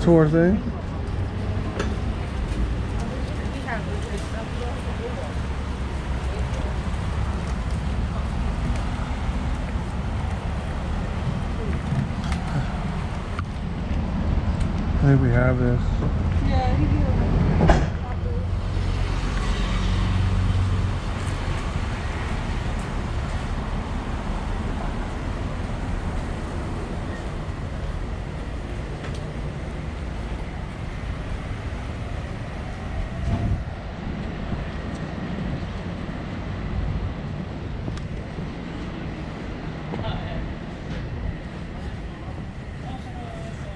tour thing. I think we have this. Yeah, you do.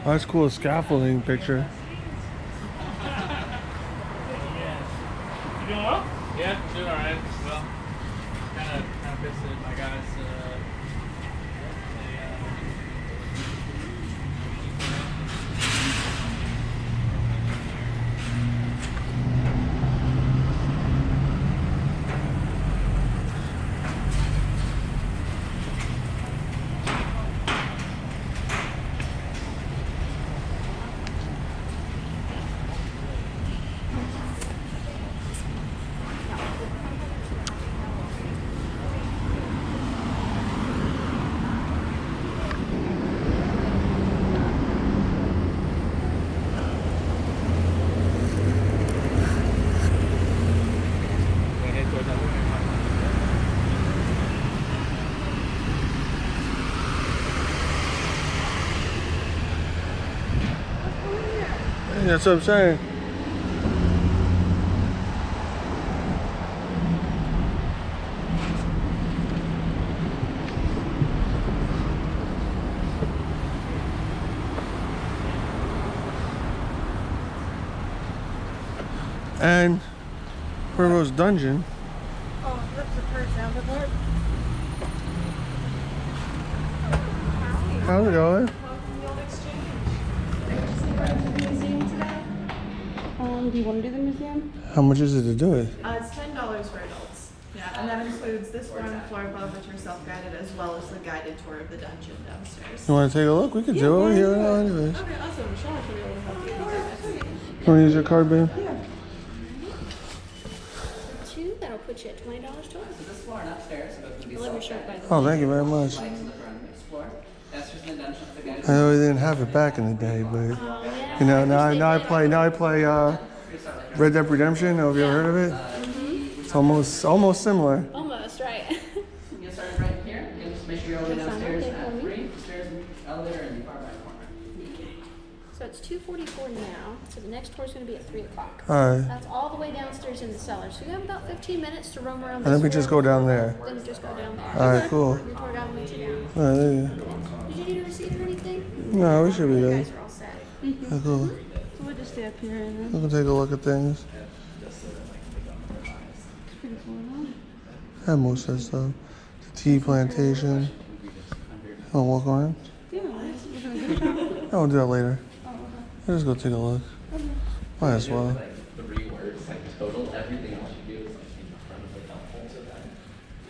Oh, that's cool, a scaffolding picture. You doing well? Yeah, doing all right. Well, kind of visited my guys. That's what I'm saying. And Cuervo's dungeon. Oh, that's the first sound of it. How's it going? Do you want to do the museum? How much is it to do it? It's $10 for adults. Yeah, and that includes this ground floor above, which are self-guided, as well as the guided tour of the dungeon downstairs. You want to take a look? We could do it. We're here now anyways. Okay, awesome. Michelle should be able to help you with that. You want to use your card, babe? Two, that'll put you at $20 total. This floor and upstairs, so it can be I love your shirt, by the way. Oh, thank you very much. lights in the front explore. That's just an dungeon for the guys. I know we didn't have it back in the day, but you know, now I play Red Dead Redemption. Have you ever heard of it? It's almost similar. Almost, right. You get started right here. And just make sure you're all the way downstairs at 3. Stairs and elevator in the far right corner. So it's 2:44 now, so the next tour is going to be at 3 o'clock. All right. That's all the way downstairs in the cellar. So you have about 15 minutes to roam around And this then we just go down there. Then you just go down there. All right, cool. Your tour guide will meet you down. All right, there you Did you need a receipt or anything? go. No, we should be You good. guys are all set. Yeah, cool. So we'll just stay up here and then. We can take a look at things. It's pretty cool, huh? Have most of that stuff. The tea plantation. I'll walk around. Yeah, we're doing a good job. I'll do that later. I'll just go take a look. Might as well. 3 words, like total, everything else you do is like in front of the couple so that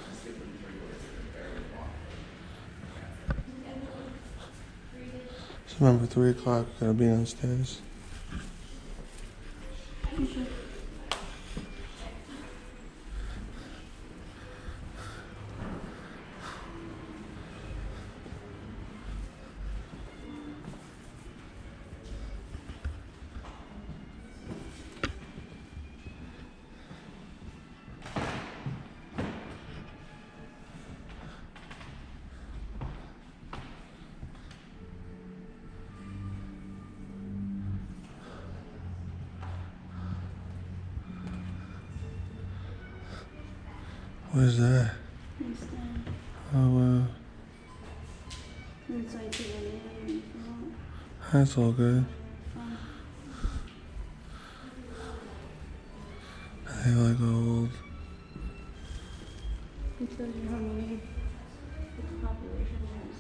just give them 3 words that are very long. Just remember 3 o'clock, gotta be downstairs. What is that? Oh, wow. Inside to the That's all good. They like old. It shows you how many the population is.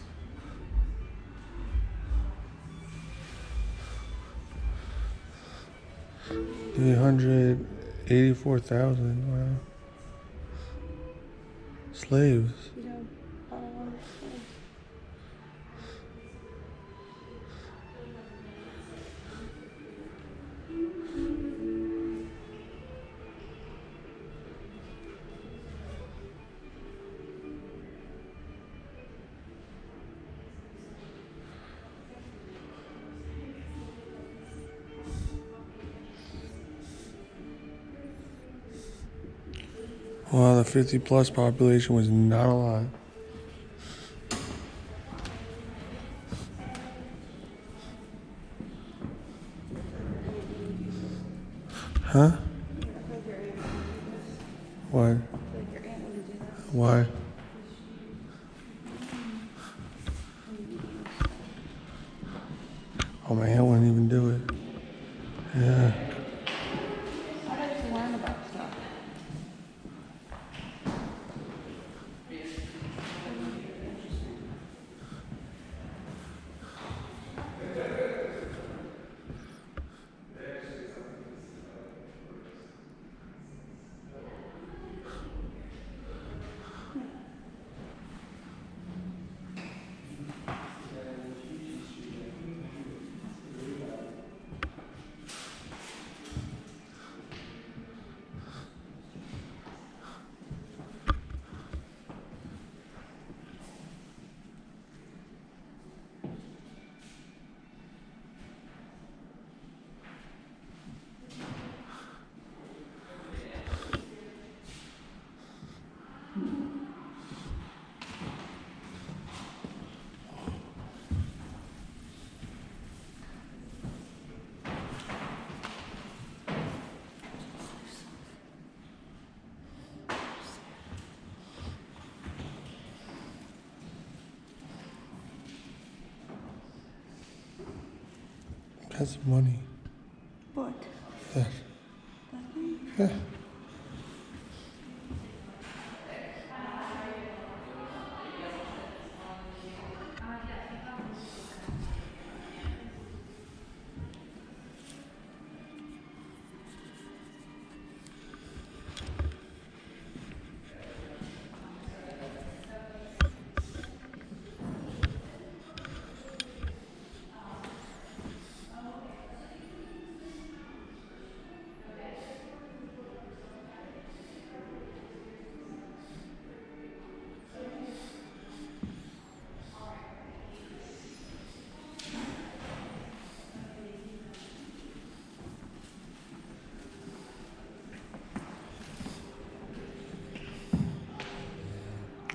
384,000. Wow. Slaves. Yeah, all of us. Well, the 50 plus population was not a lot. Huh? Why? Why? Oh, my aunt wouldn't even do it. Yeah. I like to learn about stuff. That's money. What? Yeah. Yeah.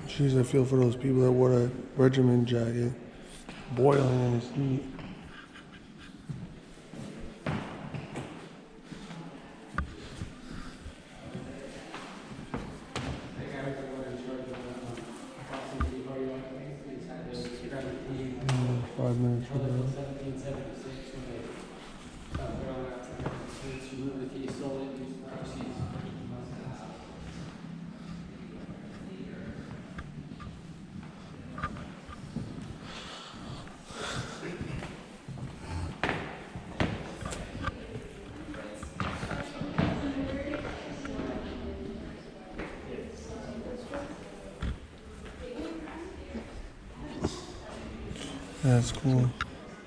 Jeez, I feel for those people that wore a regiment jacket, boiling in this heat. Mm, 5 minutes for that. That's cool.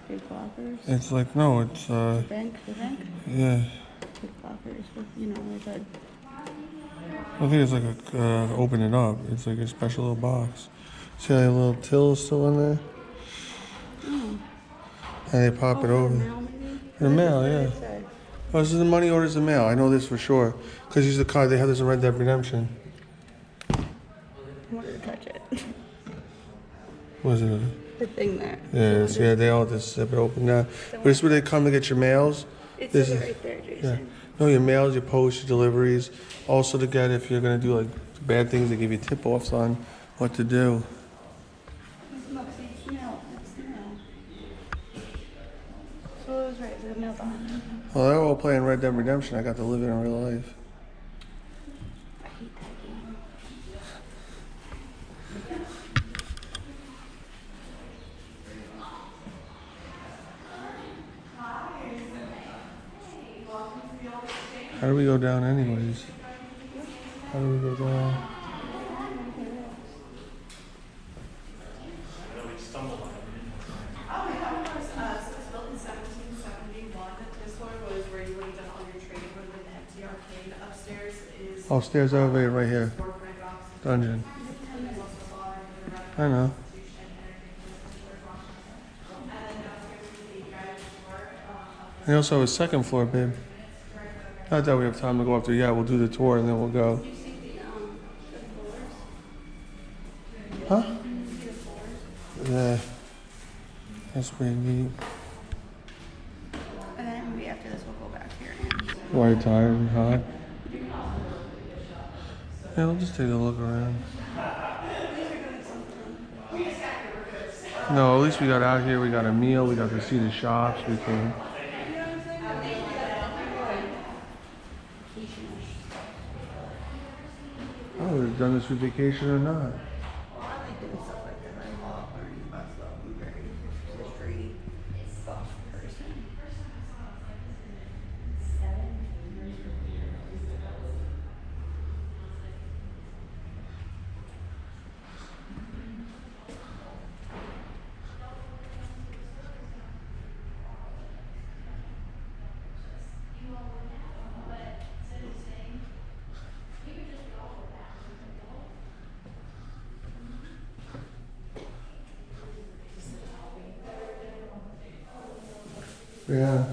Big blockers. It's like, no, it's, Bank, the bank. yeah. Big blockers with, like a. I think it's like a, open it up. It's like a special little box. See how the little till is still in there? And they pop it over. Mail, maybe? The mail, What did yeah. it say? Oh, this is the money orders the mail. I know this for sure. Because he's the card. They have this in Red Dead Redemption. I wanted to touch it. Was it? The thing there. Yeah, so yeah, they all just zip it open now. But this is where they come to get your mails. It's This is, right there, yeah. Jason. No, your mails, your posts, your deliveries. Also to get if you're going to do like bad things, they give you tip-offs on what to do. Look, see, it's mail. It's mail. So it was right, the mailbox. Well, they're all playing Red Dead Redemption. I got to live it in real life. I hate that game. How do we go down anyways? How do we go down? Oh, yeah, of course. So it was built in 1771. This floor was where you would have done all your training, would have been the empty arcade. Upstairs is Stairs elevator right here. workbench office. Dungeon. There's also a bar and a I know. institution and everything. And then downstairs is the guided tour. They also have a second floor, babe. Not that we have time to go up there. Yeah, we'll do the tour and then we'll go. You see the Huh? Yeah. That's pretty neat. And then maybe after this we'll go back here. Why you tired and hot? Yeah, we'll just take a look around. No, at least we got out here, we got a meal, we got to see the shops, we can. I would have done this for vacation or not. Well, I like doing stuff like that. I love learning about stuff. I'm very history buff person. Yeah.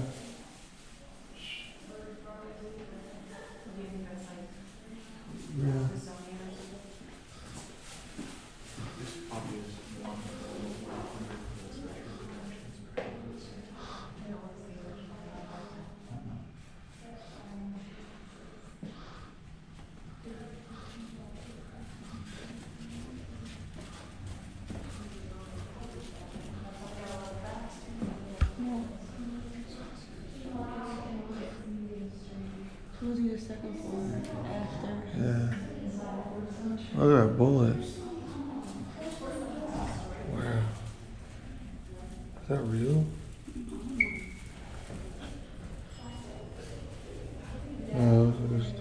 Yeah. Closing the second floor after. Yeah. Look at that bullet. Where? Is that real? No, it's just...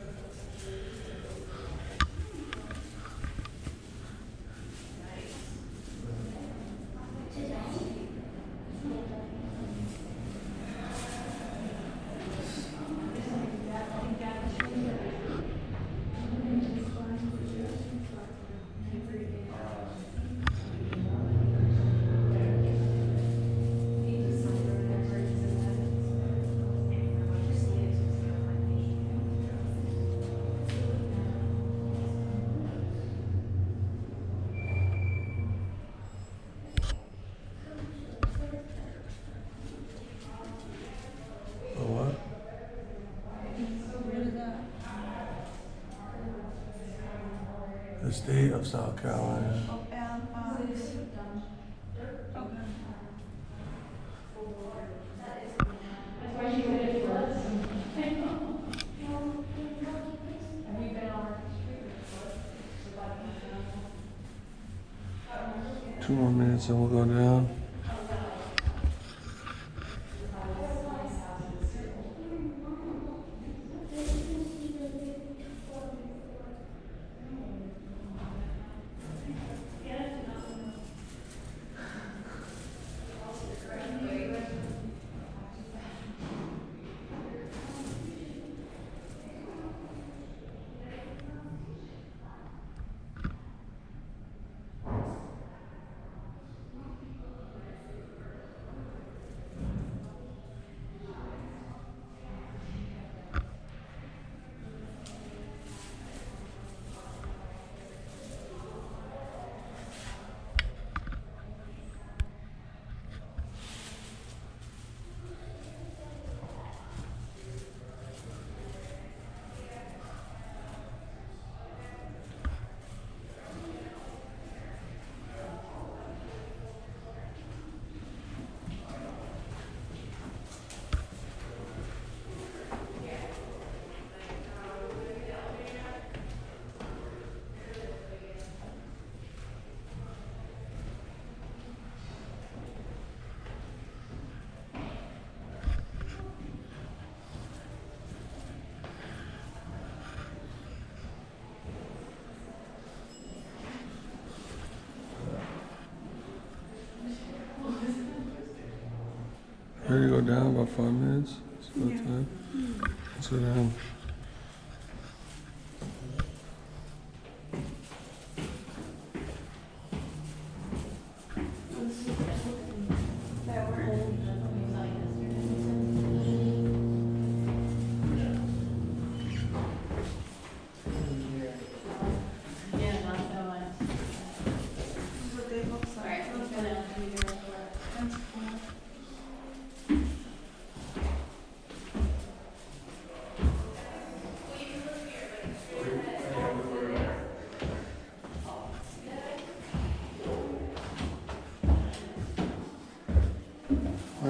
what? What is that? The state of South Carolina. Oh, Alan Fox. Okay. Two more minutes and we'll go down. Ready to go down about 5 minutes? It's about time. Let's go down.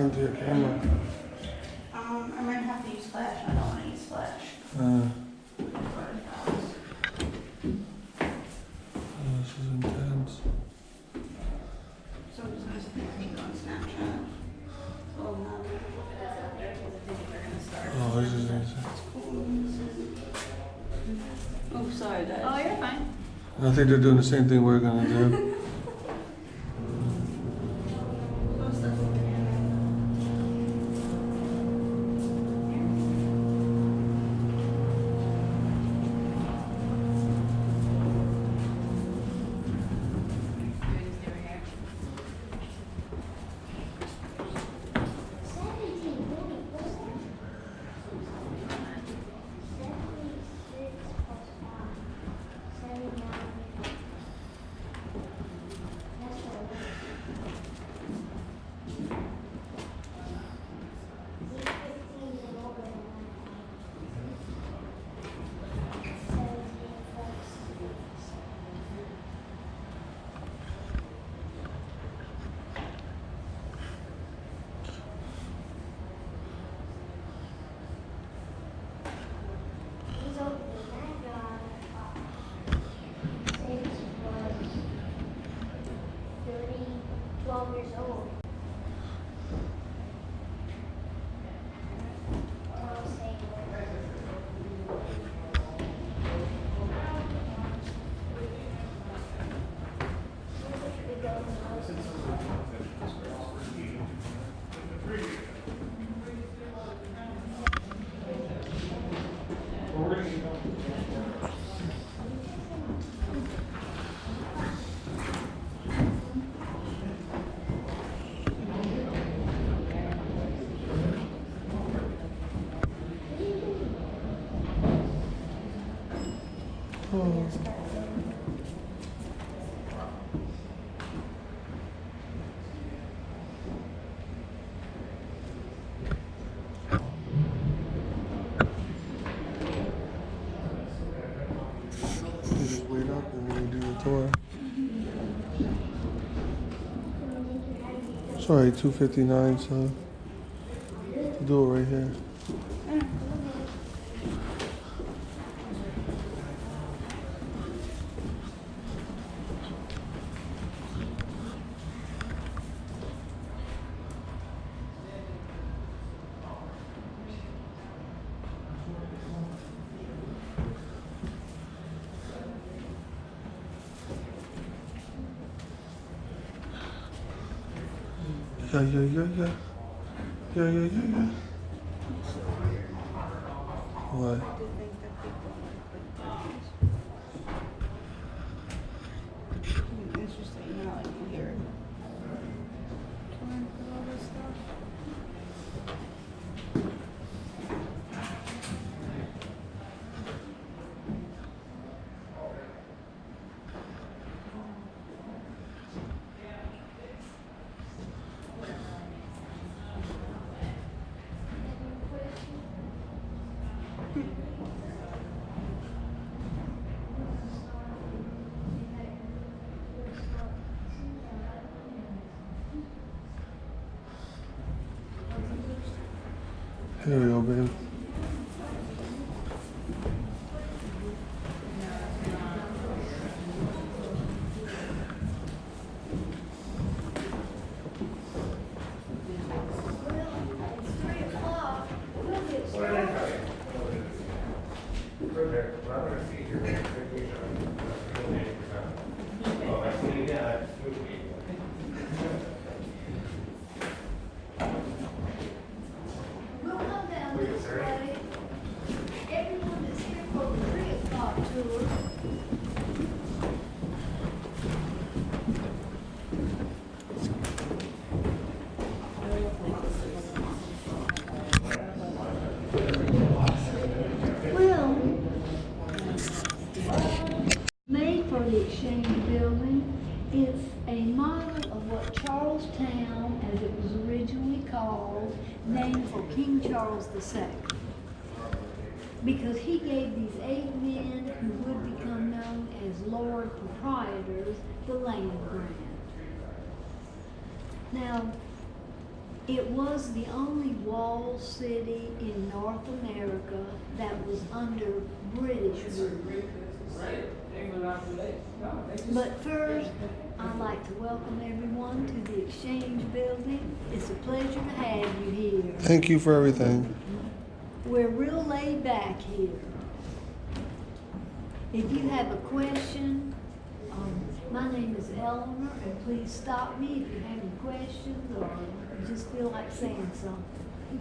into your camera. I might have to use flash. I don't want to use flash. This is intense. So it's just think on Snapchat. Well, no. They're gonna start. Oh, this is easy. Oh, sorry, Dad. Oh, you're fine. I think they're doing the same thing we're gonna do. You just wait up and then you do the tour. Sorry, 259, so do it right here. Yeah. What? Interesting, not like weird. All this stuff. Here we go, babe. We'll come down this way. Everyone that's here for the 3 o'clock tour. Well, made for the Exchange Building. It's a model of what Charlestown, as it was originally called, named for King Charles II. Because he gave these 8 men who would become known as Lord Proprietors the land grant. Now, It was the only walled city in North America that was under British rule. But first, I'd like to welcome everyone to the Exchange Building. It's a pleasure to have you here. Thank you for everything. We're real laid back here. If you have a question, my name is Eleanor, and please stop me if you have any questions or you just feel like saying something.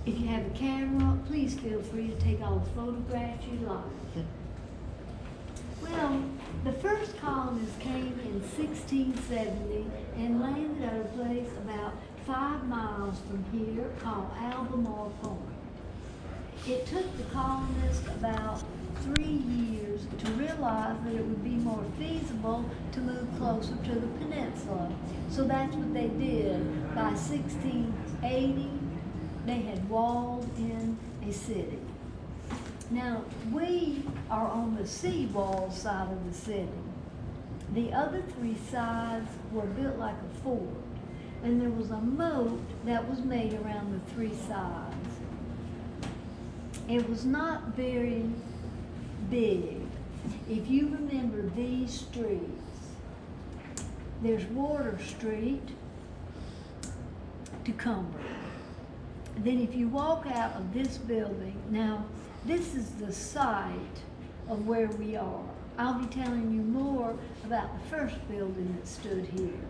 If you have a camera, please feel free to take all the photographs you like. Well, the first colonists came in 1670 and landed at a place about 5 miles from here called Albemarle Point. It took the colonists about 3 years to realize that it would be more feasible to move closer to the peninsula. So that's what they did. By 1680, they had walled in a city. Now, we are on the seawall side of the city. The other 3 sides were built like a fort, and there was a moat that was made around the 3 sides. It was not very big. If you remember these streets, there's Water Street to Cumberland. Then if you walk out of this building, now this is the site of where we are. I'll be telling you more about the first building that stood here.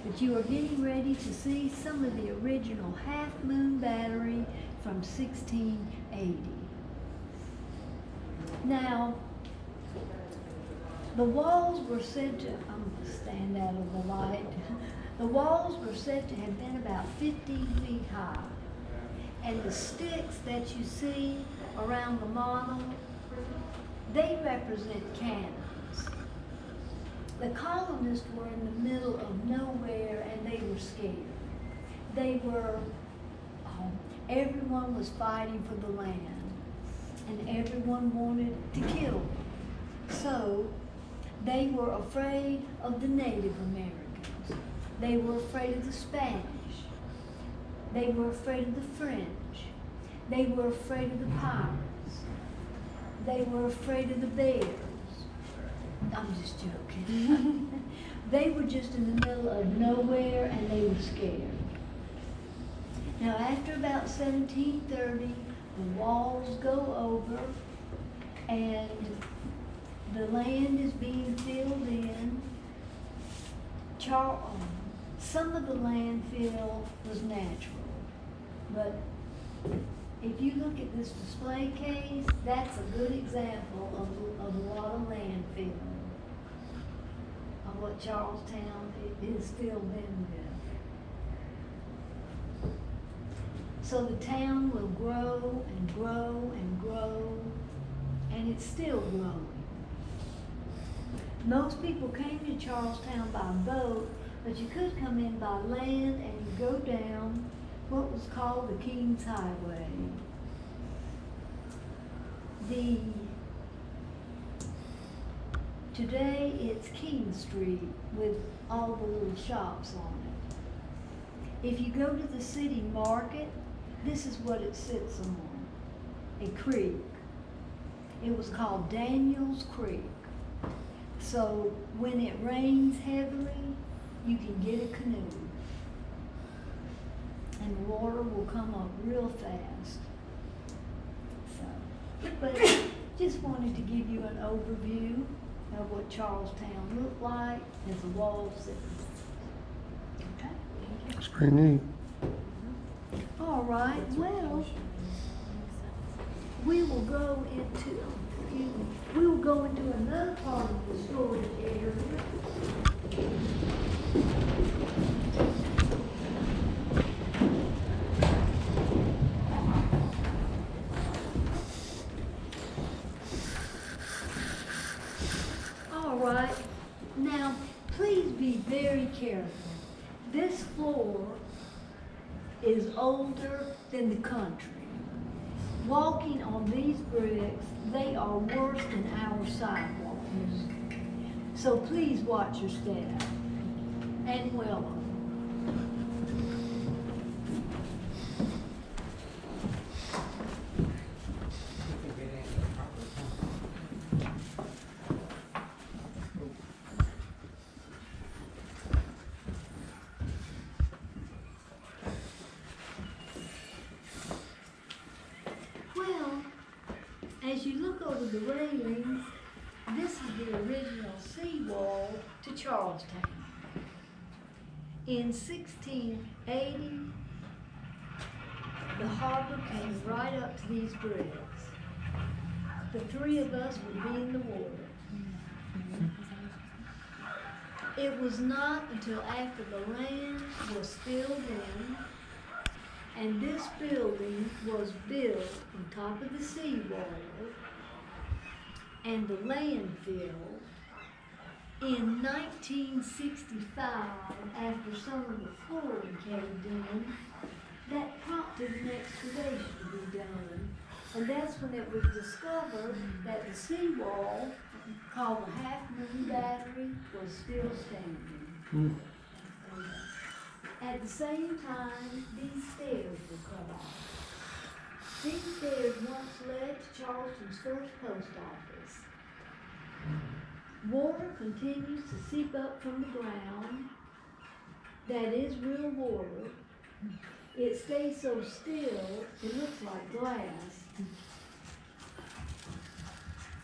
But you are getting ready to see some of the original half-moon battery from 1680. Now, the walls were said to, I'm going to stand out of the light. The walls were said to have been about 15 feet high. And the sticks that you see around the model, they represent cannons. The colonists were in the middle of nowhere and they were scared. They were, everyone was fighting for the land and everyone wanted to kill them. So they were afraid of the Native Americans. They were afraid of the Spanish. They were afraid of the French. They were afraid of the pirates. They were afraid of the bears. I'm just joking. They were just in the middle of nowhere and they were scared. Now after about 1730, the walls go over and the land is being filled in. Some of the landfill was natural, but if you look at this display case, that's a good example of a lot of landfill, of what Charlestown is filled in with. So the town will grow and grow and grow, and it's still growing. Most people came to Charlestown by boat, but you could come in by land and you go down what was called the King's Highway. Today it's King Street with all the little shops on it. If you go to the city market, this is what it sits on, a creek. It was called Daniel's Creek. So when it rains heavily, you can get a canoe and the water will come up real fast. So, but just wanted to give you an overview of what Charlestown looked like as a walled city. Okay? It's pretty neat. All right, well, we will go into another part of the storage area. All right, now please be very careful. This floor is older than the country. Walking on these bricks, they are worse than our sidewalks. So please watch your step and welcome. As you look over the railings, this is the original seawall to Charlestown. In 1680, the harbor came right up to these bricks. The three of us would be in the water. It was not until after the land was filled in and this building was built on top of the seawall and the landfill in 1965, after some of the flooring caved in, that prompted an excavation to be done. And that's when it was discovered that the seawall, called the Half Moon Battery, was still standing. At the same time, these stairs were cut off. These stairs once led to Charleston's first post office. Water continues to seep up from the ground. That is real water. It stays so still, it looks like glass.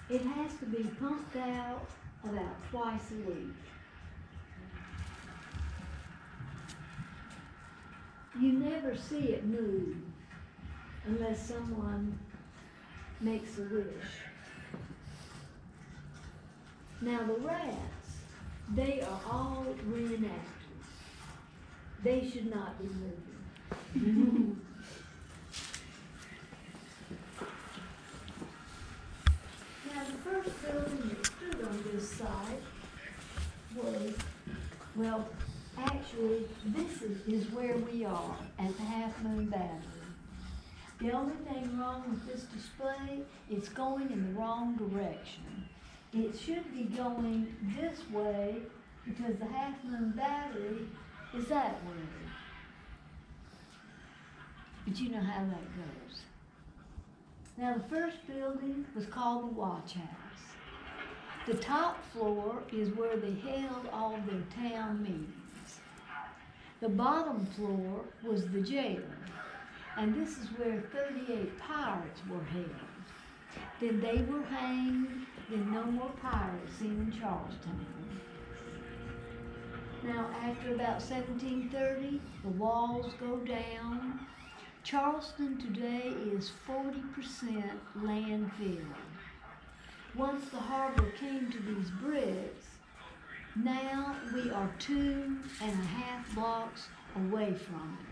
It has to be pumped out about twice a week. You never see it move unless someone makes a wish. Now the rats, they are all reenactors. They should not be moving. Now the first building that stood on this site was, well, actually, this is where we are at the Half Moon Battery. The only thing wrong with this display, it's going in the wrong direction. It should be going this way because the Half Moon Battery is that way. But you know how that goes. Now the first building was called the Watch House. The top floor is where they held all their town meetings. The bottom floor was the jail, and this is where 38 pirates were held. Then they were hanged, then no more pirates seen in Charlestown. Now after about 1730, the walls go down. Charleston today is 40% landfill. Once the harbor came to these bricks, now we are 2.5 blocks away from it.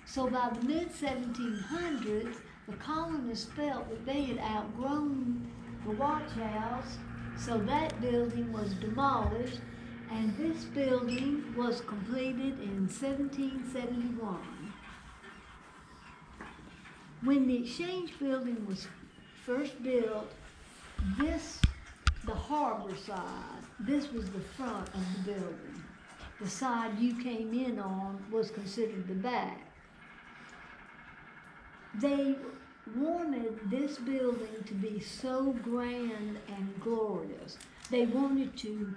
So by the mid-1700s, the colonists felt that they had outgrown the watch house, so that building was demolished, and this building was completed in 1771. When the Exchange Building was first built, the harbor side, this was the front of the building. The side you came in on was considered the back. They wanted this building to be so grand and glorious. They wanted to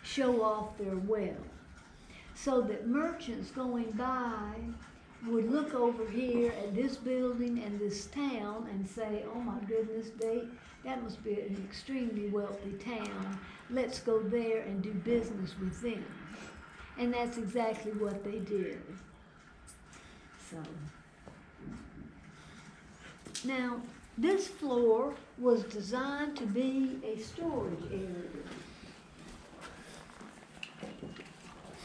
show off their wealth, so that merchants going by would look over here at this building and this town and say, oh my goodness, that must be an extremely wealthy town. Let's go there and do business with them. And that's exactly what they did. So, now this floor was designed to be a storage area.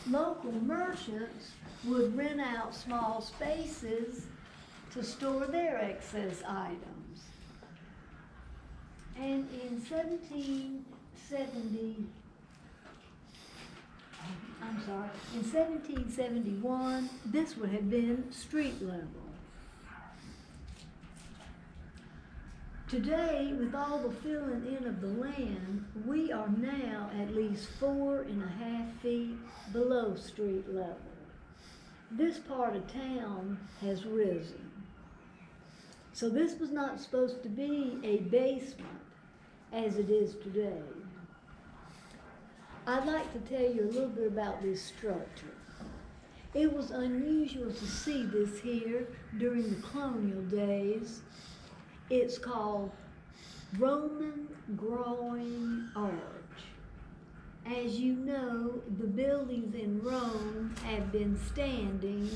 Local merchants would rent out small spaces to store their excess items. And in 1771, this would have been street level. Today, with all the filling in of the land, we are now at least 4.5 feet below street level. This part of town has risen. So this was not supposed to be a basement as it is today. I'd like to tell you a little bit about this structure. It was unusual to see this here during the colonial days. It's called Roman Groin Arch. As you know, the buildings in Rome have been standing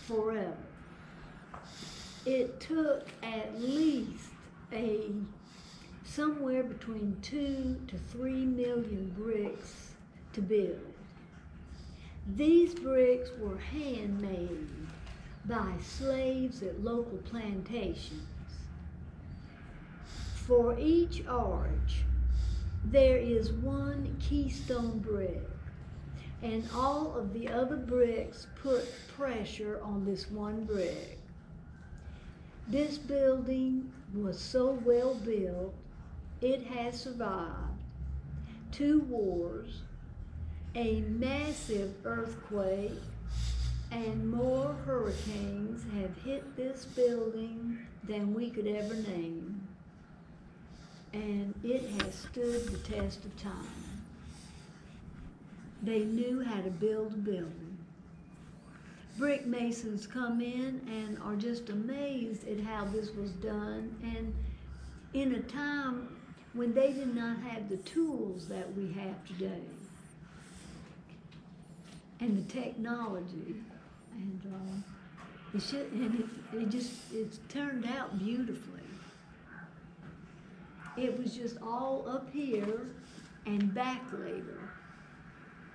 forever. It took at least somewhere between 2 to 3 million bricks to build. These bricks were handmade by slaves at local plantations. For each arch, there is one keystone brick, and all of the other bricks put pressure on this one brick. This building was so well built, it has survived 2 wars, a massive earthquake, and more hurricanes have hit this building than we could ever name. And it has stood the test of time. They knew how to build a building. Brick masons come in and are just amazed at how this was done, and in a time when they did not have the tools that we have today and the technology, and it's turned out beautifully. It was just all up here and back later.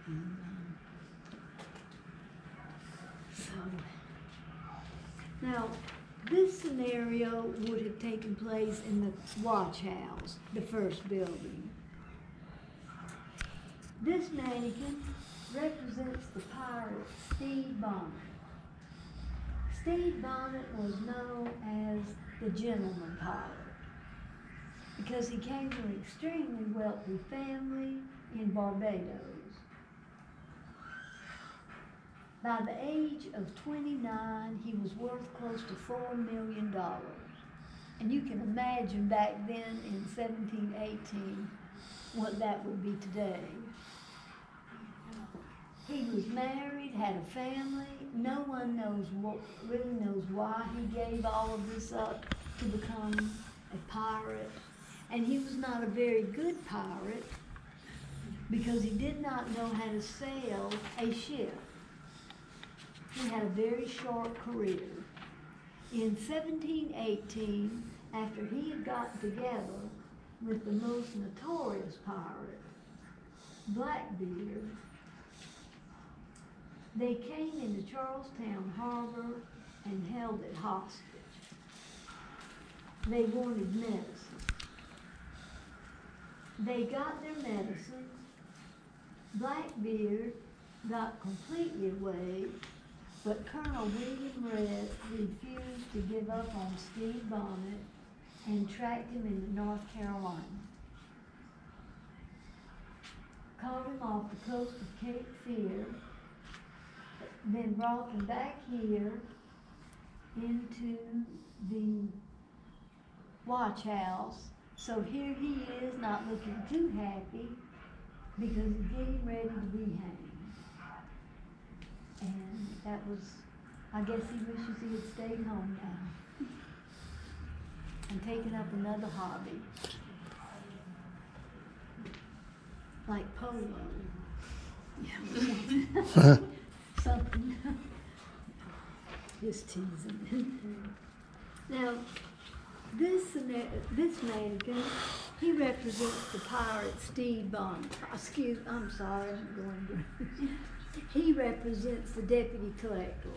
And, now, this scenario would have taken place in the watch house, the first building. This mannequin represents the pirate Stede Bonnet. Stede Bonnet was known as the gentleman pirate because he came from an extremely wealthy family in Barbados. By the age of 29, he was worth close to $4 million. And you can imagine back then in 1718 what that would be today. He was married, had a family. No one really knows why he gave all of this up to become a pirate. And he was not a very good pirate because he did not know how to sail a ship. He had a very short career. In 1718, after he had gotten together with the most notorious pirate, Blackbeard, they came into Charlestown Harbor and held it hostage. They wanted medicine. They got their medicine. Blackbeard got completely away, but Colonel William Rhett refused to give up on Stede Bonnet and tracked him into North Carolina. Caught him off the coast of Cape Fear, then brought him back here into the watch house. So here he is, not looking too happy because he's getting ready to be hanged. And that was, I guess he wishes he had stayed home now and taken up another hobby, like polo. Yeah. Something. Just teasing. Now, this mannequin, he represents the pirate Stede Bonnet. I'm sorry, I'm going. He represents the deputy collector,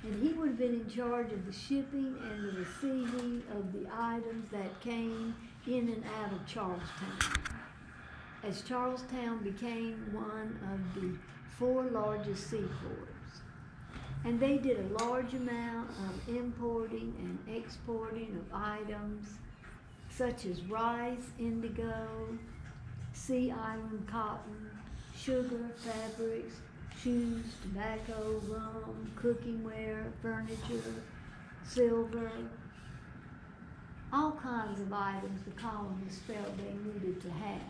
and he would have been in charge of the shipping and the receiving of the items that came in and out of Charlestown, as Charlestown became one of the 4 largest seaports. And they did a large amount of importing and exporting of items such as rice, indigo, sea island cotton, sugar, fabrics, shoes, tobacco, rum, cookingware, furniture, silver, all kinds of items the colonists felt they needed to have.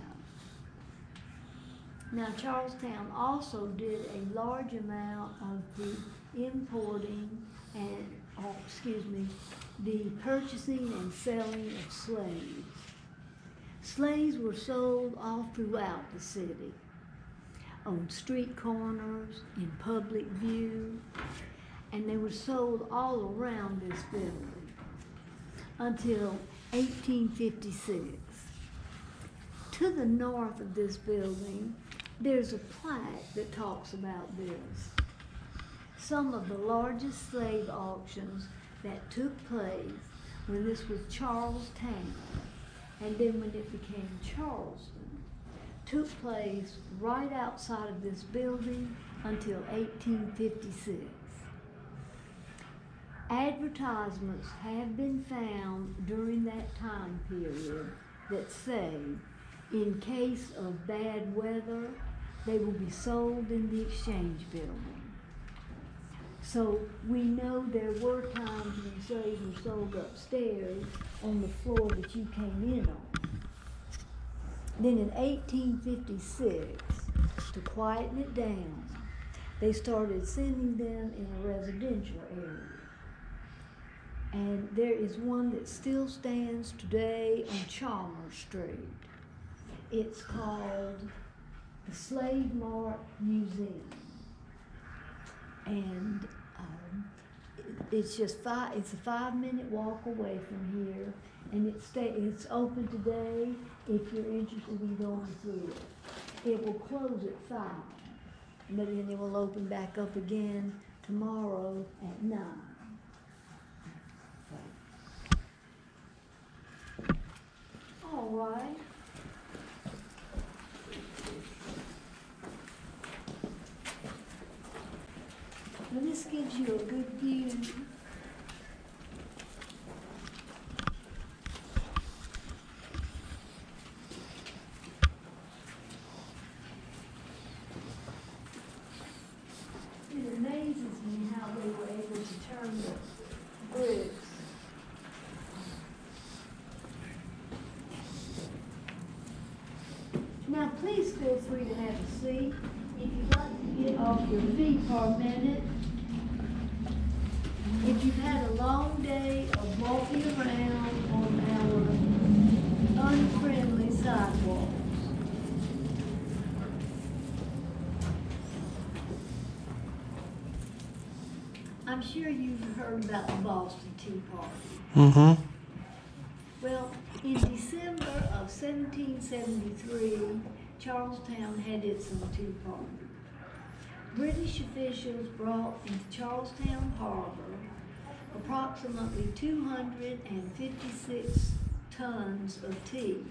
Now, Charlestown also did a large amount of the importing and the purchasing and selling of slaves. Slaves were sold all throughout the city, on street corners, in public view, and they were sold all around this building until 1856. To the north of this building, there's a plaque that talks about this. Some of the largest slave auctions that took place when this was Charlestown, and then when it became Charleston, took place right outside of this building until 1856. Advertisements have been found during that time period that say, in case of bad weather, they will be sold in the exchange building. So we know there were times when slaves were sold upstairs on the floor that you came in on. Then in 1856, to quieten it down, they started sending them in a residential area. And there is one that still stands today on Chalmers Street. It's called the Slave Mart Museum. And it's a 5-minute walk away from here, and it's open today if you're interested in going through it. It will close at 5, but then it will open back up again tomorrow at 9. All right. Well, this gives you a good view. It amazes me how they were able to turn the bricks. Now, please feel free to have a seat. If you'd like to get off your feet for a minute, if you've had a long day of walking around on our unfriendly sidewalks. I'm sure you've heard about the Boston Tea Party. Mm-hmm. Well, in December of 1773, Charlestown had its own tea party. British officials brought into Charlestown Harbor approximately 256 tons of tea.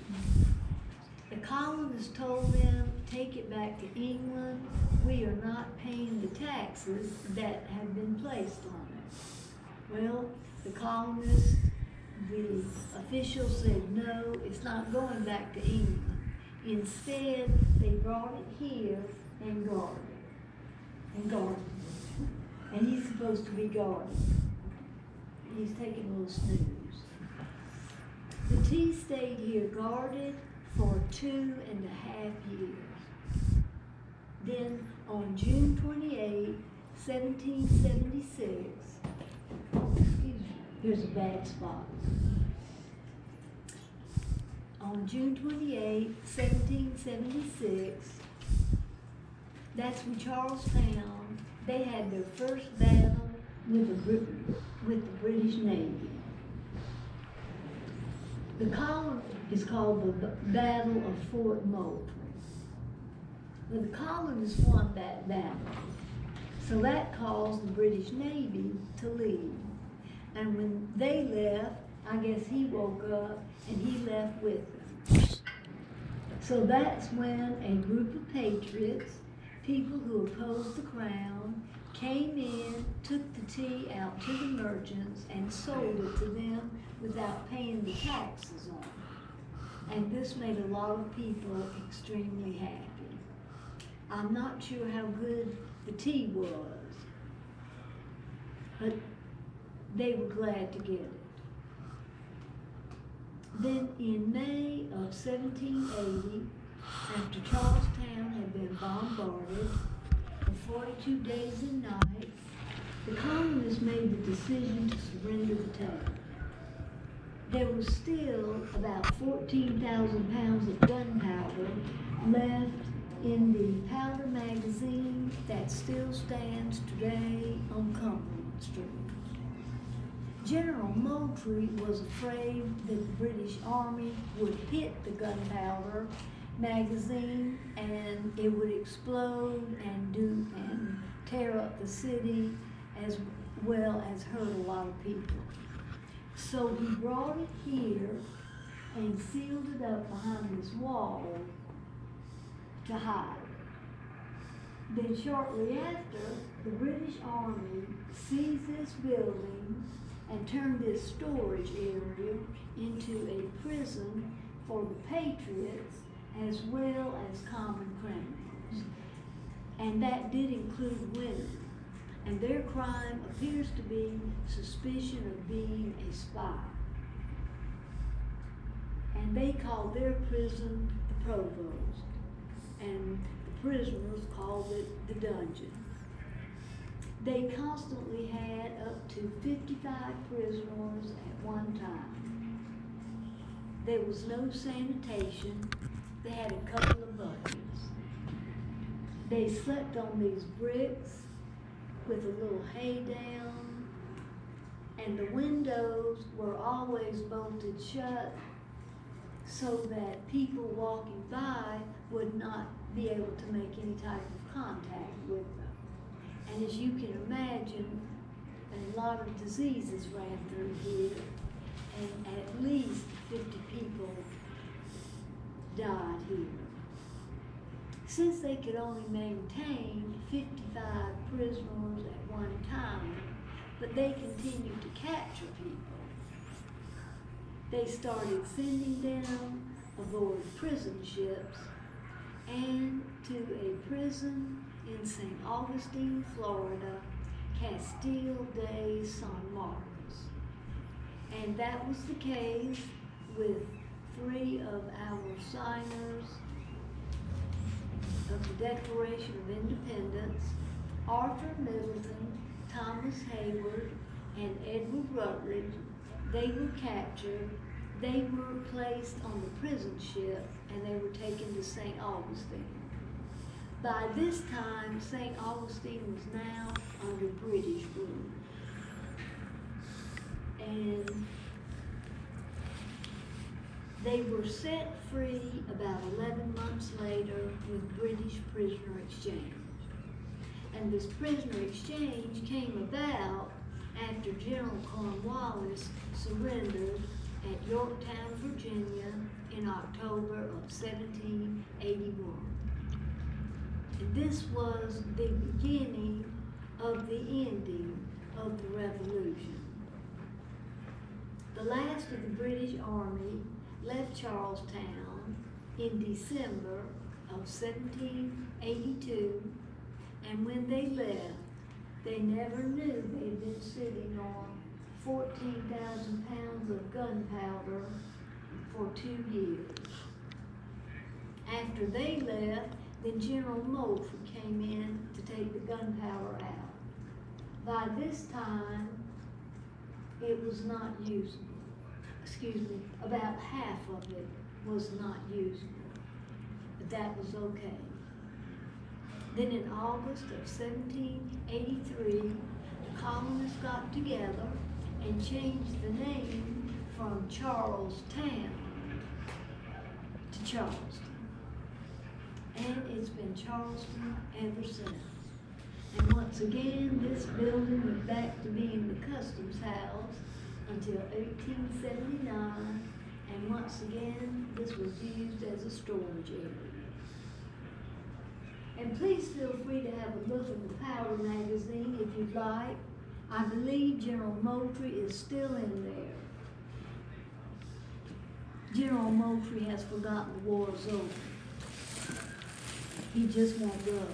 The colonists told them, take it back to England. We are not paying the taxes that have been placed on it. Well, the colonists, the officials said, no, it's not going back to England. Instead, they brought it here and guarded it. And he's supposed to be guarded. He's taking a little snooze. The tea stayed here guarded for 2.5 years. Then on June 28, 1776, excuse me, here's a bad spot. On June 28, 1776, that's when Charlestown, they had their first battle with the British Navy. The column is called the Battle of Fort Moultrie. Well, the colonists won that battle, so that caused the British Navy to leave. And when they left, I guess he woke up and he left with them. So that's when a group of patriots, people who opposed the crown, came in, took the tea out to the merchants and sold it to them without paying the taxes on it. And this made a lot of people extremely happy. I'm not sure how good the tea was, but they were glad to get it. Then in May of 1780, after Charlestown had been bombarded for 42 days and nights, the colonists made the decision to surrender the town. There was still about 14,000 pounds of gunpowder left in the powder magazine that still stands today on Cumberland Street. General Moultrie was afraid that the British Army would hit the gunpowder magazine and it would explode and tear up the city as well as hurt a lot of people. So he brought it here and sealed it up behind this wall to hide. Then shortly after, the British Army seized this building and turned this storage area into a prison for the patriots as well as common criminals. And that did include women. And their crime appears to be suspicion of being a spy. And they called their prison the provost, and the prisoners called it the dungeon. They constantly had up to 55 prisoners at one time. There was no sanitation. They had a couple of buckets. They slept on these bricks with a little hay down, and the windows were always bolted shut so that people walking by would not be able to make any type of contact with them. And as you can imagine, a lot of diseases ran through here, and at least 50 people died here. Since they could only maintain 55 prisoners at one time, but they continued to capture people, they started sending them aboard prison ships and to a prison in St. Augustine, Florida, Castile de San Marcos. And that was the case with 3 of our signers of the Declaration of Independence, Arthur Middleton, Thomas Hayward, and Edward Rutledge. They were captured, they were placed on the prison ship, and they were taken to St. Augustine. By this time, St. Augustine was now under British rule. And they were set free about 11 months later with British prisoner exchange. And this prisoner exchange came about after General Cornwallis surrendered at Yorktown, Virginia in October of 1781. And this was the beginning of the ending of the Revolution. The last of the British Army left Charlestown in December of 1782, and when they left, they never knew they'd been sitting on 14,000 pounds of gunpowder for 2 years. After they left, then General Moultrie came in to take the gunpowder out. By this time, it was not usable. About half of it was not usable, but that was okay. Then in August of 1783, the colonists got together and changed the name from Charlestown to Charleston. And it's been Charleston ever since. And once again, this building went back to being the customs house until 1879, and once again, this was used as a storage area. And please feel free to have a look in the powder magazine if you'd like. I believe General Moultrie is still in there. General Moultrie has forgotten the war is over. He just won't go.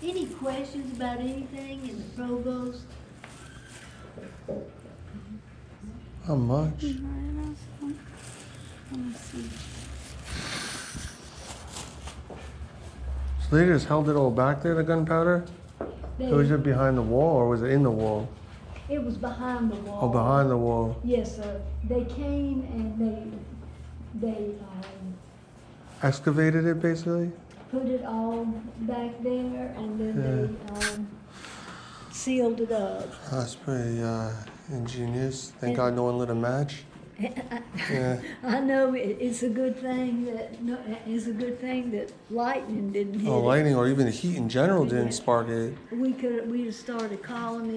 Any questions about anything in the provost? Not much. Let me see. So they just held it all back there, the gunpowder? They, Was it behind the wall or was it in the wall? it was behind the wall. Oh, behind the wall. Yes, sir. They came and they Excavated it basically? put it all back there and then they sealed it up. That's pretty ingenious. Thank God no one lit a match. Yeah. I know it's a good thing that it's a good thing that lightning didn't hit Oh, it. lightning or even the heat in general didn't spark it. We'd have started calling